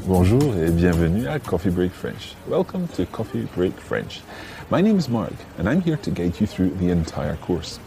Bonjour et bienvenue à Coffee Break French. Welcome to Coffee Break French. My name is Mark and I'm here to guide you through the entire course.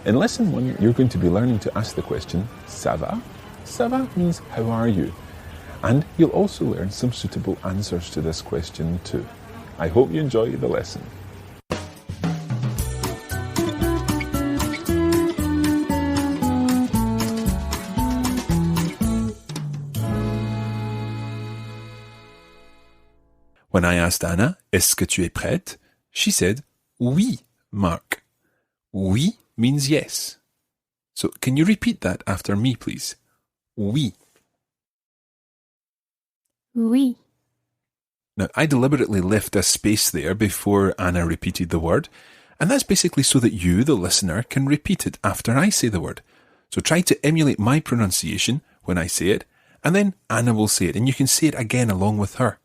In lesson 1, you're going to be learning to ask the question, ça va? Ça va means how are you? And you'll also learn some suitable answers to this question too. I hope you enjoy the lesson. When I asked Anna, est-ce que tu es prête? She said, oui, Mark. Oui means yes. So can you repeat that after me, please? Oui. Oui. Now, I deliberately left a space there before Anna repeated the word, and that's basically so that you, the listener, can repeat it after I say the word. So try to emulate my pronunciation when I say it, and then Anna will say it, and you can say it again along with her.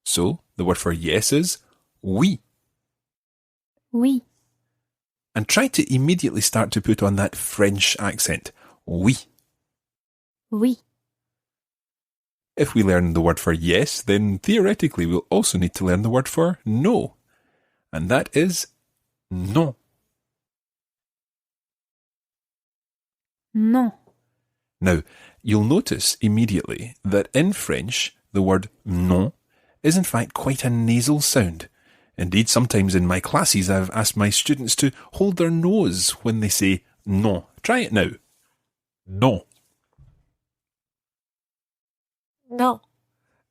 So, the word for yes is oui. Oui. And try to immediately start to put on that French accent. Oui. Oui. If we learn the word for yes, then theoretically we'll also need to learn the word for no. And that is non. Non. Now, you'll notice immediately that in French, the word non is in fact quite a nasal sound. Indeed, sometimes in my classes I've asked my students to hold their nose when they say non. Try it now. Non. Non.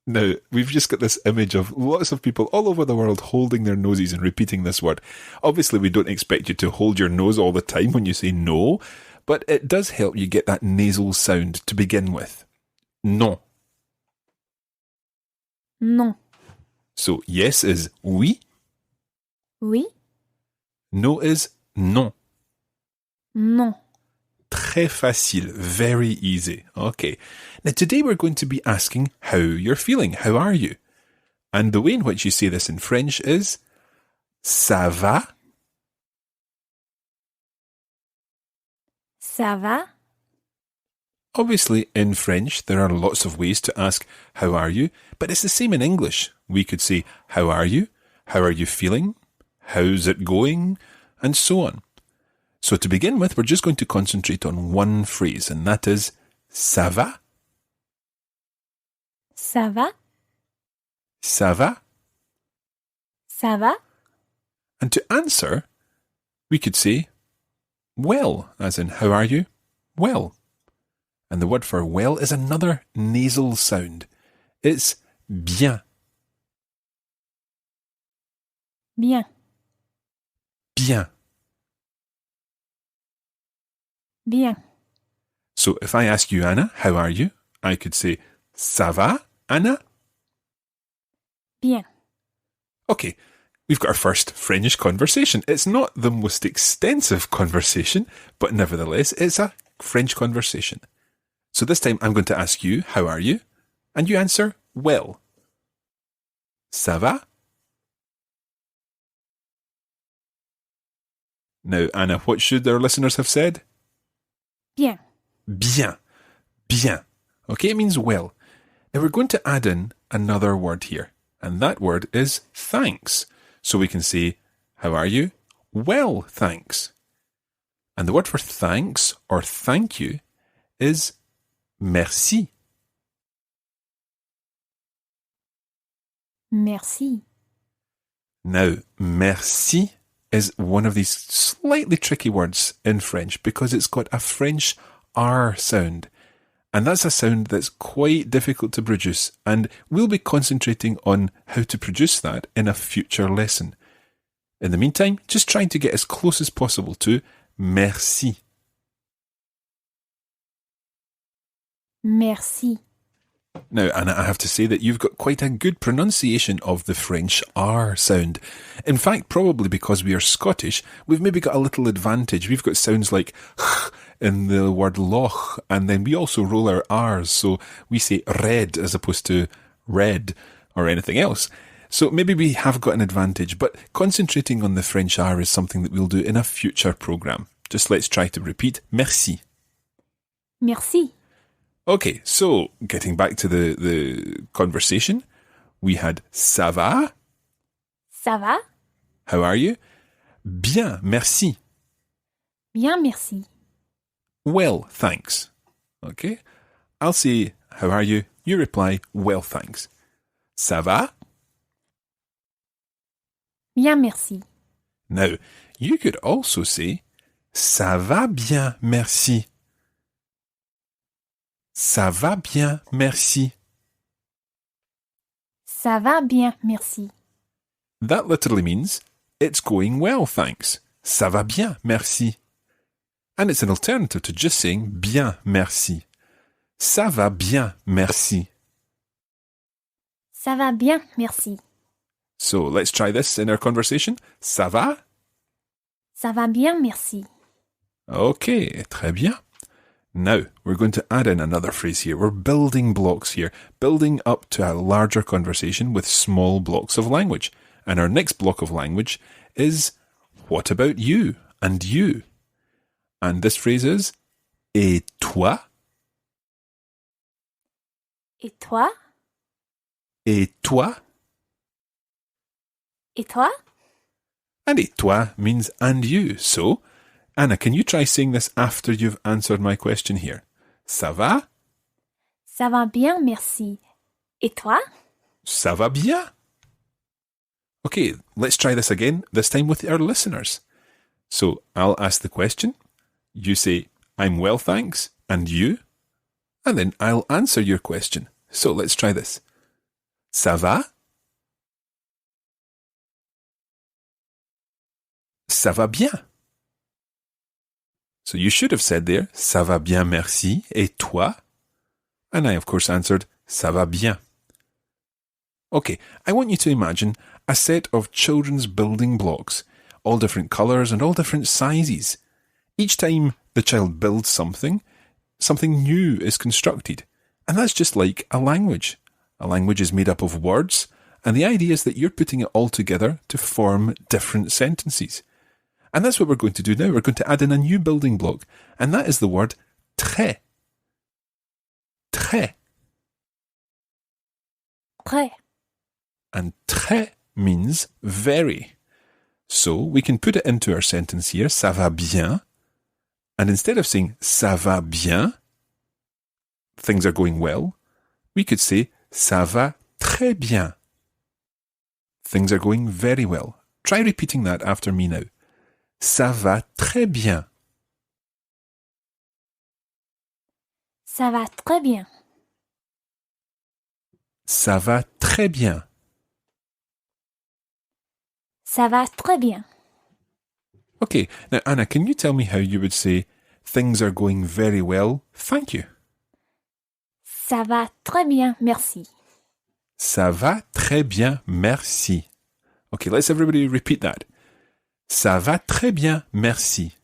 Now, we've just got this image of lots of people all over the world holding their noses and repeating this word. Obviously, we don't expect you to hold your nose all the time when you say no, but it does help you get that nasal sound to begin with. Non. Non. So, yes is oui. Oui. No is non. Non. Très facile. Very easy. Okay. Now, today we're going to be asking how you're feeling. How are you? And the way in which you say this in French is ça va? Ça va? Obviously, in French, there are lots of ways to ask, how are you? But it's the same in English. We could say, how are you? How are you feeling? How's it going? And so on. So to begin with, we're just going to concentrate on one phrase, and that is, ça va? Ça va? Ça va? Ça va? And to answer, we could say, well, as in, how are you? Well. And the word for well is another nasal sound. It's bien. Bien. Bien. Bien. So if I ask you, Anna, how are you? I could say, ça va, Anna? Bien. Okay, we've got our first French conversation. It's not the most extensive conversation, but nevertheless, it's a French conversation. So this time I'm going to ask you, how are you? And you answer, well. Ça va? Now, Anna, what should our listeners have said? Bien. Bien. Bien. Okay, it means well. Now we're going to add in another word here, and that word is thanks. So we can say, how are you? Well, thanks. And the word for thanks or thank you is merci. Merci. Now, merci is one of these slightly tricky words in French because it's got a French R sound. And that's a sound that's quite difficult to produce, and we'll be concentrating on how to produce that in a future lesson. In the meantime, just trying to get as close as possible to merci. Merci. Now, Anna, I have to say that you've got quite a good pronunciation of the French R sound. In fact, probably because we are Scottish, we've maybe got a little advantage. We've got sounds like in the word loch, and then we also roll our R's, so we say red as opposed to red or anything else. So maybe we have got an advantage, but concentrating on the French R is something that we'll do in a future programme. Just let's try to repeat merci. Merci. Okay, so getting back to the conversation, we had ça va? Ça va? How are you? Bien, merci. Bien, merci. Well, thanks. Okay? I'll say, how are you? You reply, well, thanks. Ça va? Bien, merci. Now, you could also say, ça va bien, merci. Ça va bien, merci. Ça va bien, merci. That literally means, it's going well, thanks. Ça va bien, merci. And it's an alternative to just saying bien, merci. Ça va bien, merci. Ça va bien, merci. So let's try this in our conversation. Ça va? Ça va bien, merci. Okay, très bien. Now, we're going to add in another phrase here. We're building blocks here, building up to a larger conversation with small blocks of language. And our next block of language is, what about you and you? And this phrase is, et toi? Et toi? Et toi? Et toi? And et toi means and you. So, Anna, can you try saying this after you've answered my question here? Ça va? Ça va bien, merci. Et toi? Ça va bien? Okay, let's try this again, this time with our listeners. So, I'll ask the question. You say, I'm well, thanks. And you? And then I'll answer your question. So, let's try this. Ça va? Ça va bien? So you should have said there, ça va bien, merci. Et toi? And I, of course, answered, ça va bien. Okay, I want you to imagine a set of children's building blocks, all different colours and all different sizes. Each time the child builds something, something new is constructed. And that's just like a language. A language is made up of words, and the idea is that you're putting it all together to form different sentences. And that's what we're going to do now. We're going to add in a new building block, and that is the word très. Très. Très. And très means very. So we can put it into our sentence here, ça va bien. And instead of saying ça va bien, things are going well, we could say ça va très bien. Things are going very well. Try repeating that after me now. Ça va très bien. Ça va très bien. Ça va très bien. Ça va très bien. Okay, now Anna, can you tell me how you would say things are going very well? Thank you. Ça va très bien, merci. Ça va très bien, merci. Okay, let's everybody repeat that. Ça va très bien, merci.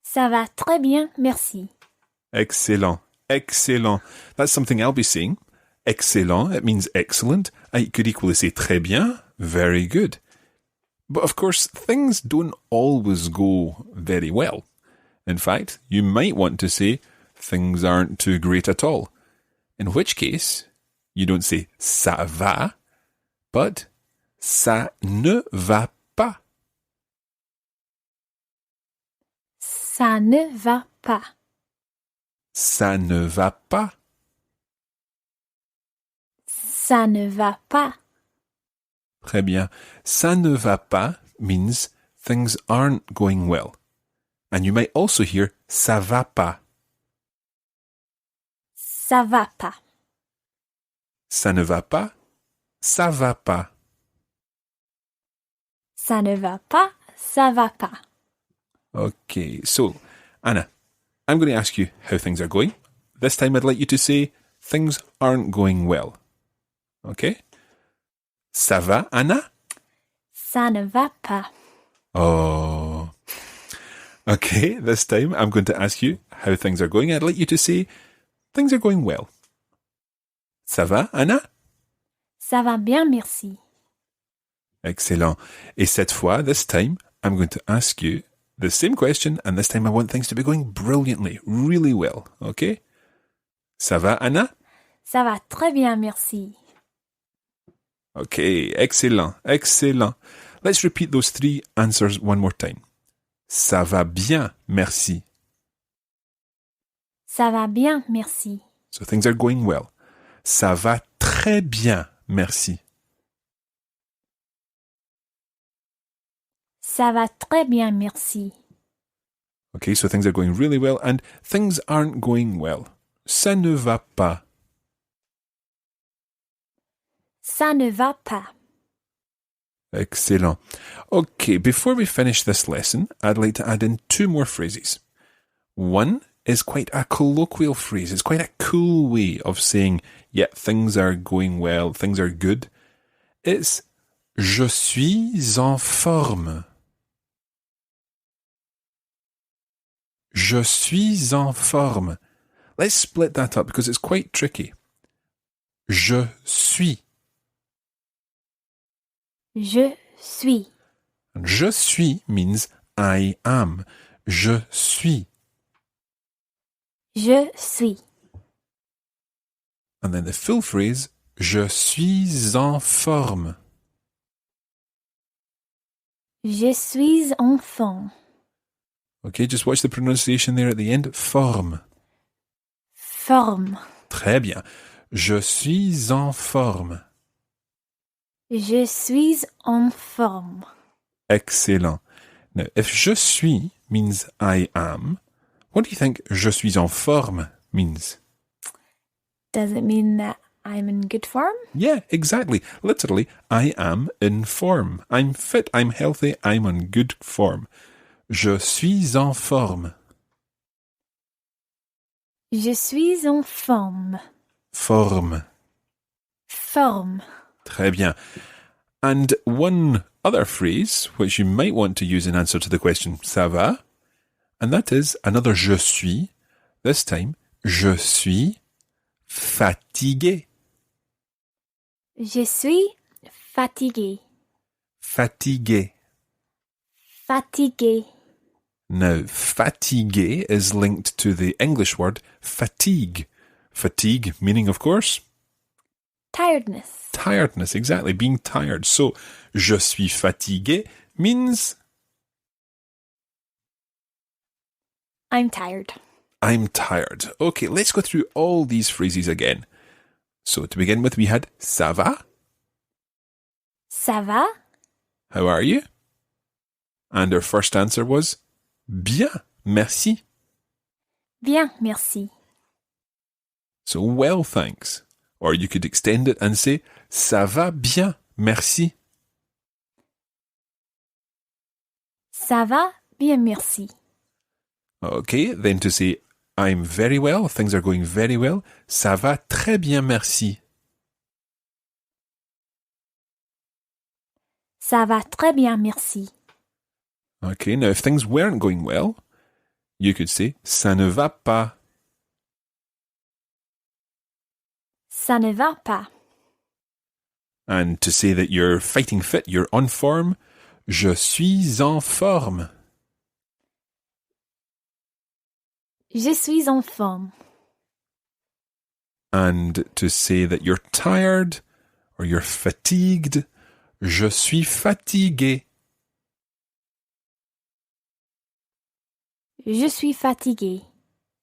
Ça va très bien, merci. Excellent. Excellent. That's something I'll be saying. Excellent, it means excellent. I could equally say très bien, very good. But of course, things don't always go very well. In fact, you might want to say things aren't too great at all. In which case, you don't say ça va, but ça ne va pas. Ça ne va pas. Ça ne va pas. Ça ne va pas. Très bien. Ça ne va pas means things aren't going well. And you might also hear ça va pas. Ça va pas. Ça ne va pas. Ça va pas. Ça ne va pas. Ça va pas. Okay, so, Anna, I'm going to ask you how things are going. This time I'd like you to say things aren't going well. Okay? Ça va, Anna? Ça ne va pas. Oh. Okay, this time I'm going to ask you how things are going. I'd like you to say things are going well. Ça va, Anna? Ça va bien, merci. Excellent. Et cette fois, this time, I'm going to ask you The same question, and this time I want things to be going brilliantly, really well, okay? Ça va, Anna? Ça va très bien, merci. Okay, excellent, excellent. Let's repeat those three answers one more time. Ça va bien, merci. Ça va bien, merci. So things are going well. Ça va très bien, merci. Ça va très bien, merci. Okay, so things are going really well, and things aren't going well. Ça ne va pas. Ça ne va pas. Excellent. Okay, before we finish this lesson, I'd like to add in two more phrases. One is quite a colloquial phrase. It's quite a cool way of saying, yeah, things are going well, things are good. It's je suis en forme. Je suis en forme. Let's split that up because it's quite tricky. Je suis. Je suis. And je suis means I am. Je suis. Je suis. And then the full phrase, je suis en forme. Je suis en forme. Okay, just watch the pronunciation there at the end. Forme. Forme. Très bien. Je suis en forme. Je suis en forme. Excellent. Now, if je suis means I am, what do you think je suis en forme means? Does it mean that I'm in good form? Yeah, exactly. Literally, I am in form. I'm fit, I'm healthy, I'm on good form. Je suis en forme. Je suis en forme. Forme. Forme. Très bien. And one other phrase, which you might want to use in answer to the question, ça va? And that is another je suis. This time, je suis fatigué. Je suis fatigué. Fatigué. Fatigué. Now, fatigué is linked to the English word fatigue. Fatigue meaning, of course, Tiredness. tiredness, exactly, being tired. So, je suis fatigué means I'm tired. I'm tired. Okay, let's go through all these phrases again. So, to begin with, we had ça va? Ça va? How are you? And our first answer was bien, merci. Bien, merci. So, well, thanks. Or you could extend it and say ça va bien, merci. Ça va? Bien, merci. Okay, then to say I'm very well, things are going very well, ça va très bien, merci. Ça va très bien, merci. Okay, now if things weren't going well, you could say ça ne va pas. Ça ne va pas. And to say that you're fighting fit, you're on form, je suis en forme. Je suis en forme. And to say that you're tired or you're fatigued, je suis fatigué. Je suis fatigué.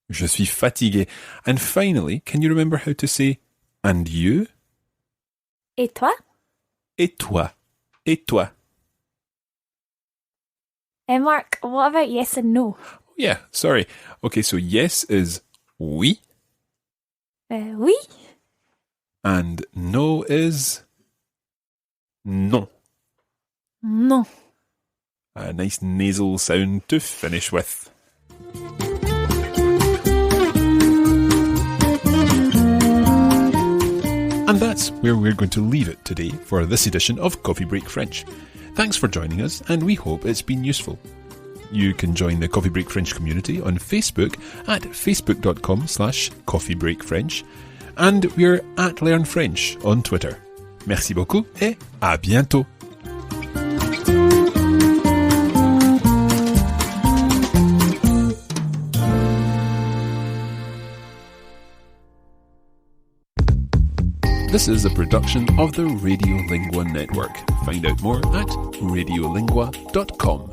Je suis fatigué. And finally, can you remember how to say and you? Et toi? Et toi? Et toi? Hey Mark, what about yes and no? Yeah, sorry. Okay, so yes is oui, Oui? and no is non. Non. A nice nasal sound to finish with. And that's where we're going to leave it today for this edition of Coffee Break French. Thanks for joining us, and we hope it's been useful. You can join the Coffee Break French community on Facebook at facebook.com/coffeebreakfrench, and we're at Learn French on Twitter. Merci beaucoup et à bientôt. This is a production of the Radiolingua Network. Find out more at radiolingua.com.